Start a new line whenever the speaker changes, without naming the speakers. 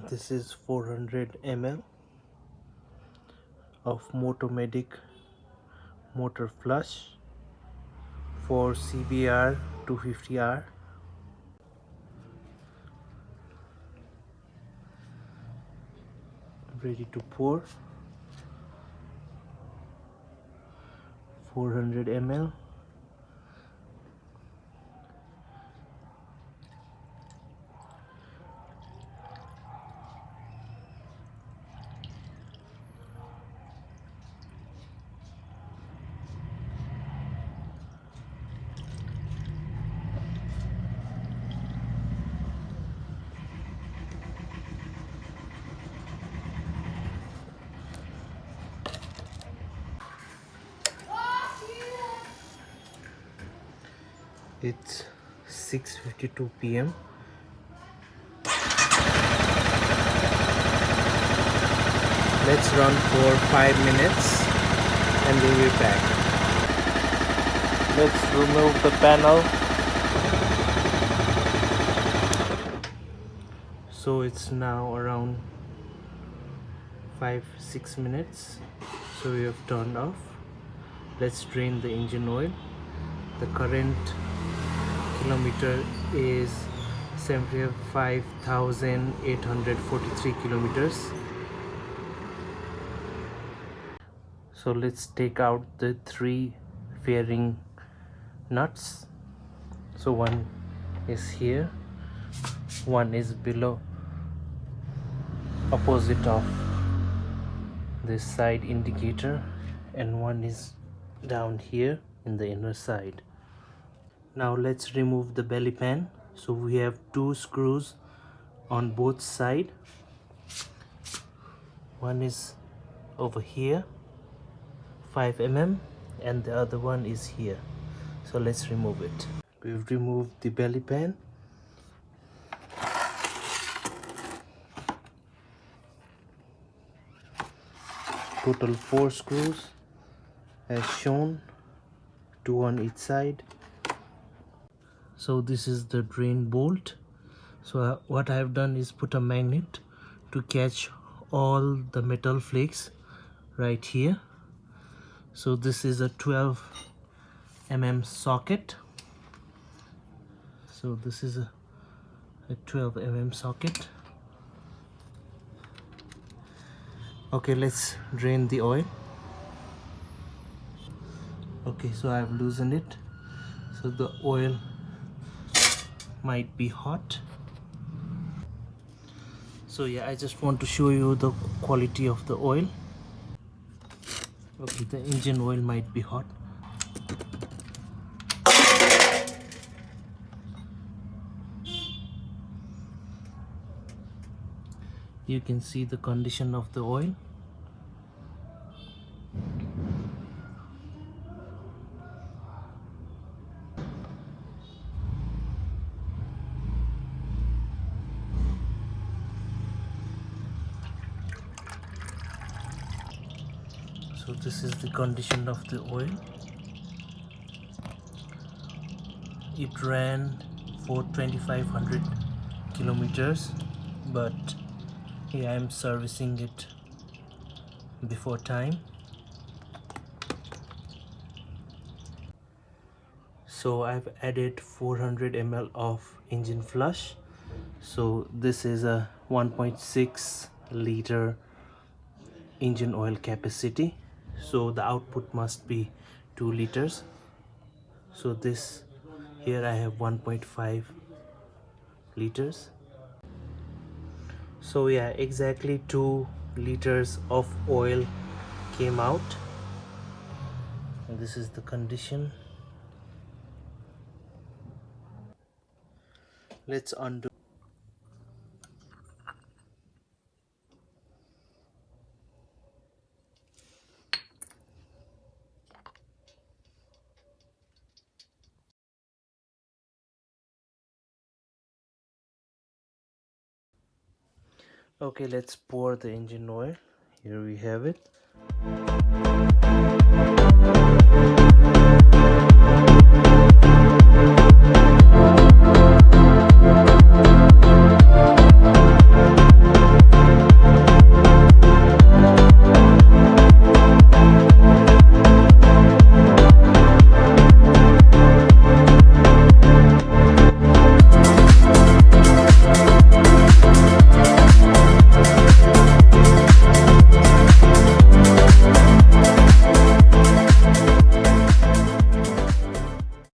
This is 400 ml of Motomedic motor flush for CBR 250R. Ready to pour. 400 ml. It's 6:52 p.m. Let's run for 5 minutes and we'll be back. Let's remove the panel. So it's now around 5-6 minutes. So we have turned off. Let's drain the engine oil. The current kilometer is 75,843 kilometers. So let's take out the 3 fairing nuts. So one is here, one is below, opposite of this side indicator, and one is down here in the inner side. Now let's remove the belly pan. So we have 2 screws on both sides. One is over here, 5 mm, and the other one is here. So let's remove it. We've removed the belly pan. Total 4 screws as shown, 2 on each side. So this is the drain bolt. So what I have done is put a magnet to catch all the metal flakes right here. So this is a 12 mm socket. So this is a 12 mm socket. Okay, let's drain the oil. Okay, so I've loosened it. So the oil might be hot. So yeah, I just want to show you the quality of the oil. Okay, the engine oil might be hot. You can see the condition of the oil. So this is the condition of the oil. It ran for 2500 kilometers, but yeah, I'm servicing it before time. So I've added 400 ml of engine flush. So this is a 1.6 liter engine oil capacity. So the output must be 2 liters. So this here I have 1.5 liters. So yeah, exactly 2 liters of oil came out. And this is the condition. Let's undo. Okay, let's pour the engine oil. Here we have it.